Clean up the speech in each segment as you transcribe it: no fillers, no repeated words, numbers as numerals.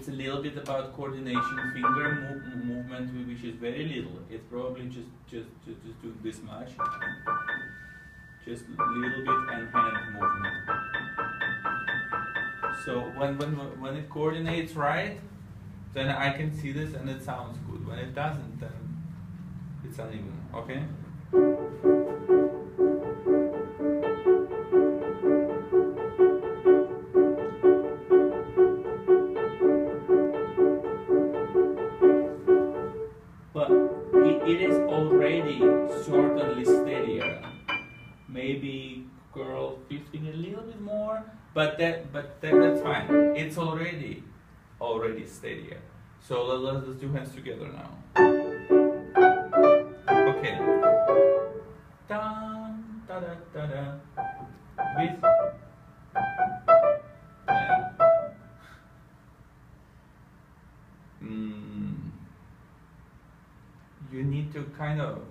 it's a little bit about coordination, finger movement, which is very little. It's probably just do this much, just a little bit, and hand movement. So when it coordinates right, then I can see this and it sounds good. When it doesn't, then it's uneven. Okay. It is already certainly steadier. Maybe girl 15 a little bit more, but that's fine. It's already steadier. So let's do hands together now. Okay. Da da da da da. With you need to kind of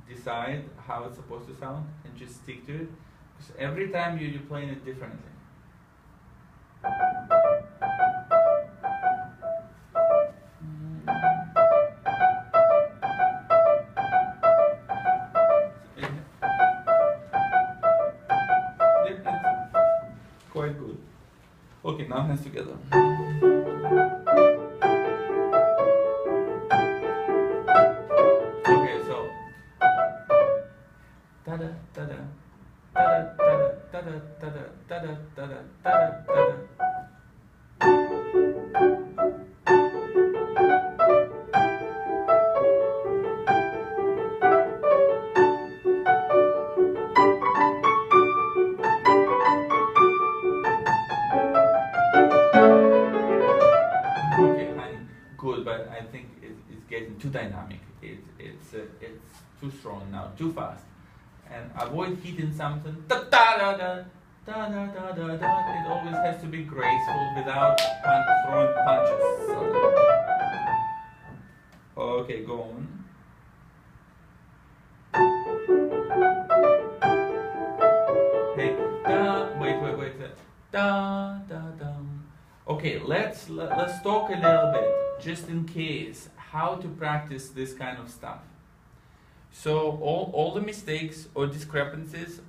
decide how it's supposed to sound and just stick to it, because every time you're playing it differently. It's quite good. Okay, now hands together. Too dynamic. It's too strong now, too fast, and avoid hitting something. Da da da da da da da da da. It always has to be graceful without throwing punches. Okay, go on. Hey, da. Wait. Da da da. Okay, let's talk a little bit, just in case, how to practice this kind of stuff. So all the mistakes or discrepancies,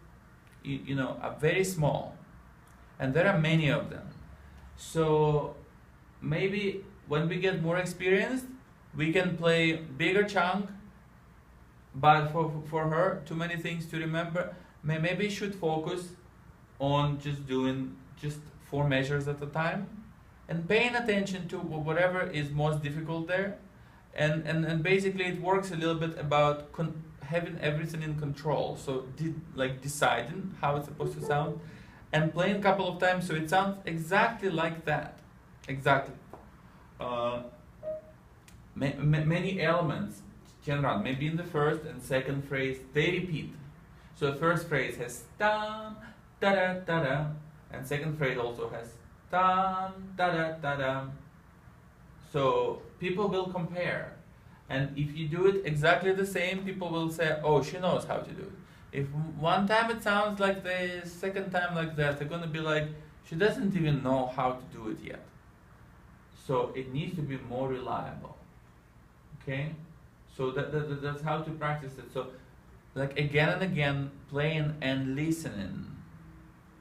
you know, are very small, and there are many of them. So maybe when we get more experienced, we can play bigger chunk. But for her, too many things to remember. Maybe should focus on just doing 4 measures at a time, and paying attention to whatever is most difficult there. And basically it works a little bit about having everything in control. So deciding how it's supposed to sound and playing a couple of times so it sounds exactly like that. Exactly. Many elements, general, maybe in the first and second phrase, they repeat. So the first phrase has tam, da da da da, and second phrase also has tam, da da da da. So people will compare, and if you do it exactly the same, people will say, oh, she knows how to do it. If one time it sounds like this, second time like that, they're going to be like, she doesn't even know how to do it yet. So it needs to be more reliable. Okay? So that's how to practice it. So like again and again, playing and listening.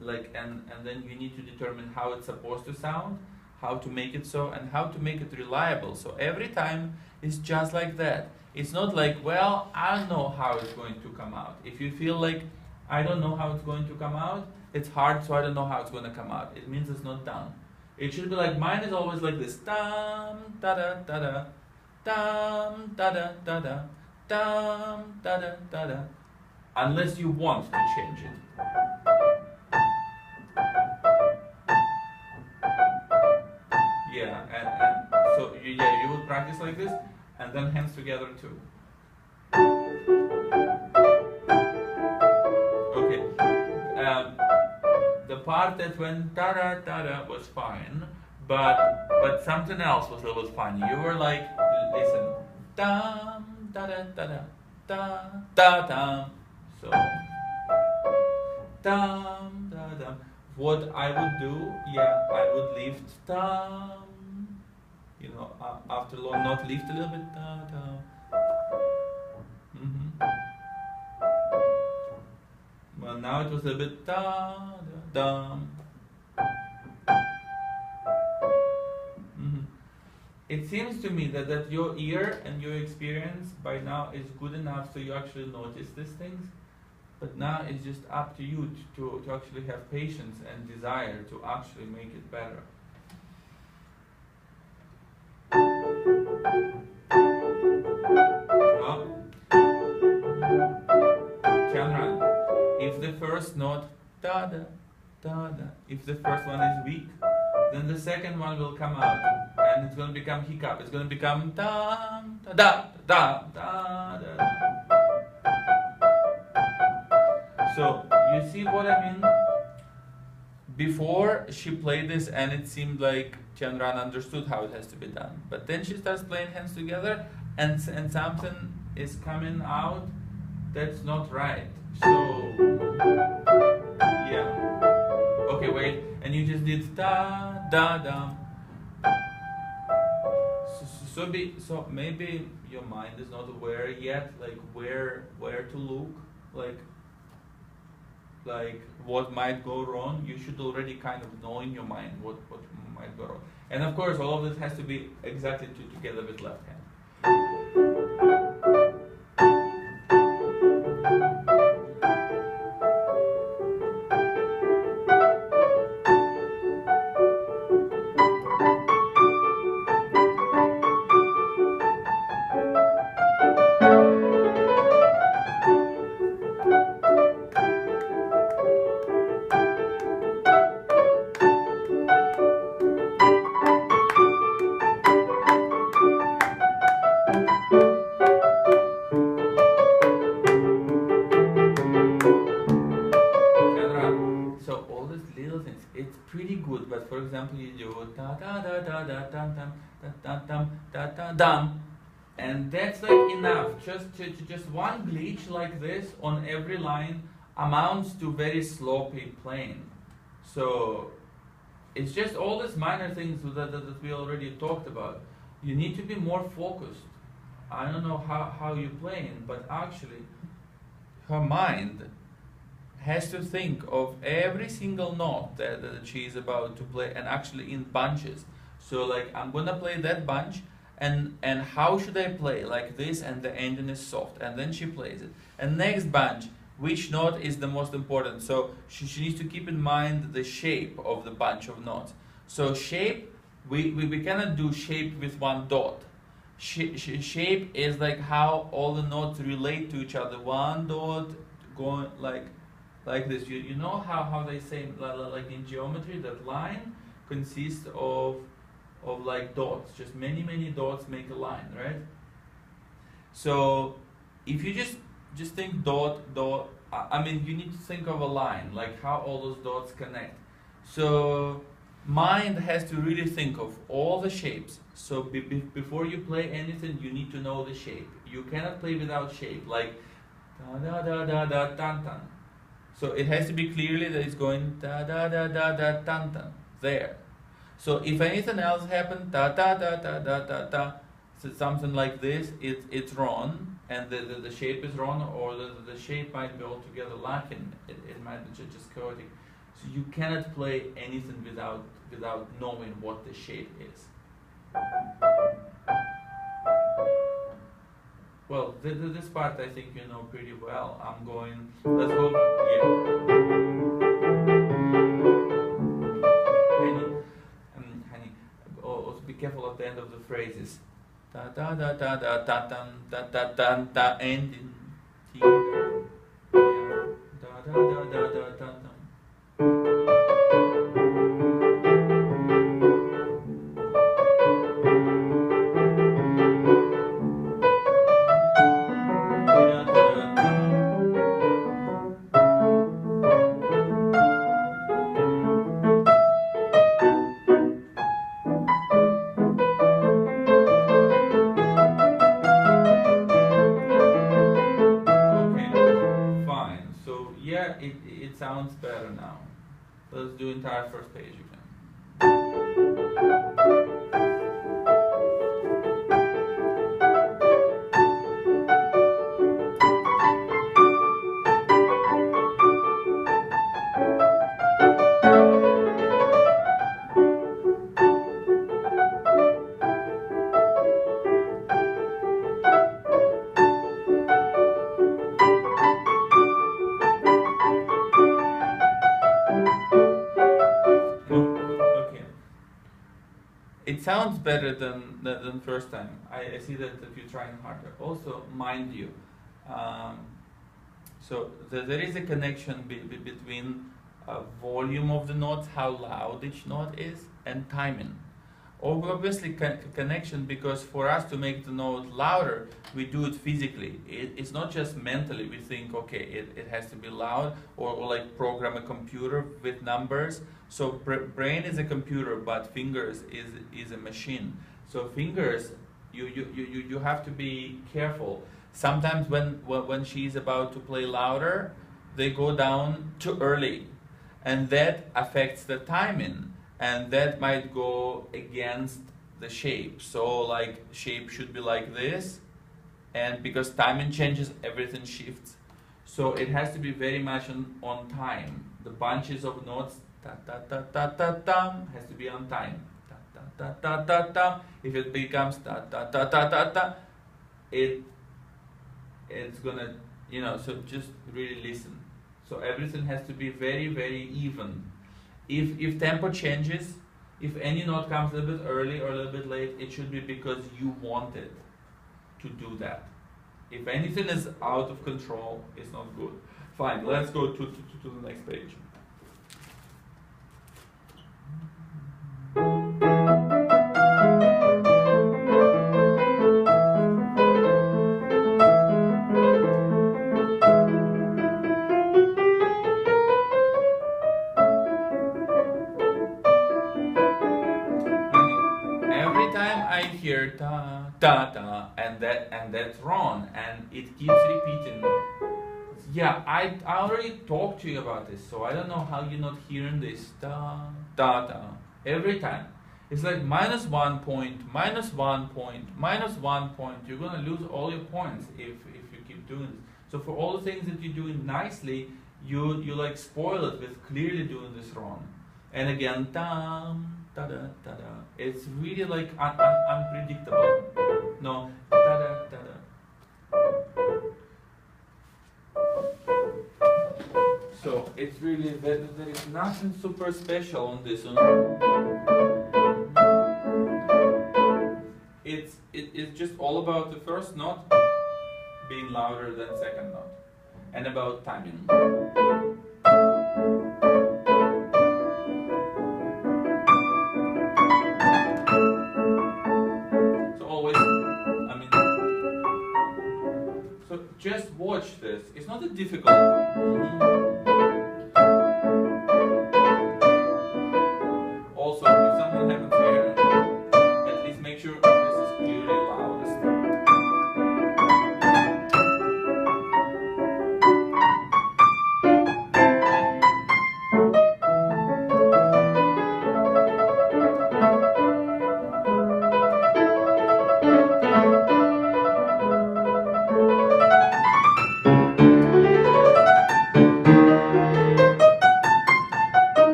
And then you need to determine how it's supposed to sound, how to make it so, and how to make it reliable. So every time it's just like that. It's not like, well, I don't know how it's going to come out. If you feel like, I don't know how it's going to come out, it's hard, so I don't know how it's going to come out. It means it's not done. It should be like, mine is always like this. Dum, da da da da. Dum, da da da da. Dum, da da da da. Unless you want to change it. Yeah, and so you would practice like this, and then hands together too. Okay. The part that went da da da da was fine, but something else was a little funny. You were like, listen, dum da da da da da da dum. So dum da dum. What I would do, I would lift dum after long note, lift a little bit. Da, da. Well, now it was a bit da, da, da. It seems to me that your ear and your experience by now is good enough so you actually notice these things. But now it's just up to you to actually have patience and desire to actually make it better. Chandran, if the first note da da da da, if the first one is weak, then the second one will come out and it's going to become hiccup. It's going to become da da da da da da. So you see what I mean? Before she played this and it seemed like Chandran understood how it has to be done. But then she starts playing hands together and something is coming out that's not right. So, yeah. Okay, wait. And you just did da, da, da. So maybe your mind is not aware yet, like where to look, like what might go wrong. You should already kind of know in your mind what might go wrong. And of course, all of this has to be exactly together with left hand. And that's like enough. Just one glitch like this on every line amounts to very sloppy playing. So it's just all these minor things that we already talked about. You need to be more focused. I don't know how you're playing, but actually her mind has to think of every single note that she is about to play, and actually in bunches. So like, I'm gonna play that bunch, and how should I play like this, and the ending is soft, and then she plays it. And next bunch, which note is the most important? So she needs to keep in mind the shape of the bunch of notes. So shape, we cannot do shape with one dot. Shape is like how all the notes relate to each other. One dot going like this. You know how they say, like in geometry, that line consists of like dots. Just many dots make a line, right? So if you just think dot, I mean, you need to think of a line, like how all those dots connect. So mind has to really think of all the shapes. So before you play anything, you need to know the shape. You cannot play without shape, like da da da da da tan tan. So it has to be clearly that it's going da da da da da tan tan there. So if anything else happens, da da da da da da da, so something like this, it's wrong, and the shape is wrong, or the shape might be altogether lacking. It might be just chaotic. So you cannot play anything without knowing what the shape is. Well, this part I think you know pretty well. I'm going, let's go, yeah. Honey, also be careful at the end of the phrases. Da da da da da da da da da da ending. Yeah. Da da da da da da da. It sounds better now. Let's do entire first page again. sounds better than first time. I see that you're trying harder. Also, mind you, so there is a connection between volume of the notes, how loud each note is, and timing. Obviously connection, because for us to make the note louder, we do it physically. It's not just mentally. We think, okay, it has to be loud, or like program a computer with numbers. So brain is a computer, but fingers is a machine. So fingers, you have to be careful. Sometimes when she's about to play louder, they go down too early, and that affects the timing. And that might go against the shape. So like shape should be like this, and because timing changes, everything shifts. So it has to be very much on time. The bunches of notes, ta ta ta ta ta ta, has to be on time. Ta ta ta ta ta ta. If it becomes ta ta ta ta ta ta, it's gonna, so just really listen. So everything has to be very, very even. If tempo changes, if any note comes a little bit early or a little bit late, it should be because you wanted to do that. If anything is out of control, it's not good. Fine, let's go to the next page. Ta ta ta, and that's wrong, and it keeps repeating. Yeah, I already talked to you about this, so I don't know how you're not hearing this ta ta ta every time. It's like -1 point, -1 point, -1 point. You're gonna lose all your points if you keep doing this. So for all the things that you're doing nicely, you like spoil it with clearly doing this wrong. And again, tam. Ta-da, ta-da. It's really like unpredictable. No, ta-da, ta-da. So it's really, there is nothing super special on this one. It's just all about the first note being louder than second note, and about timing. Just watch this. It's not that difficult. Also, if something happens here, at least make sure this is clearly loudest.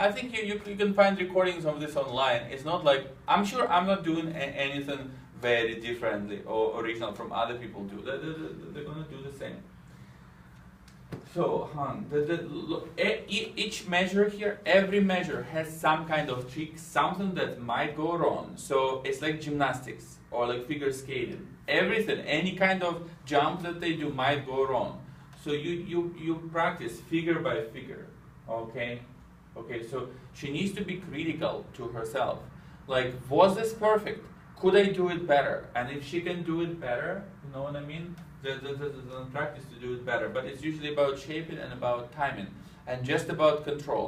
I think you can find recordings of this online. It's not like, I'm sure I'm not doing anything very differently or original from other people do. They're going to do the same. So, each measure here, every measure has some kind of trick, something that might go wrong. So it's like gymnastics or like figure skating. Everything, any kind of jump that they do might go wrong. So you practice figure by figure, okay? Okay, so she needs to be critical to herself. Like, was this perfect? Could I do it better? And if she can do it better, you know what I mean? There's practice to do it better. But it's usually about shaping and about timing and just about control.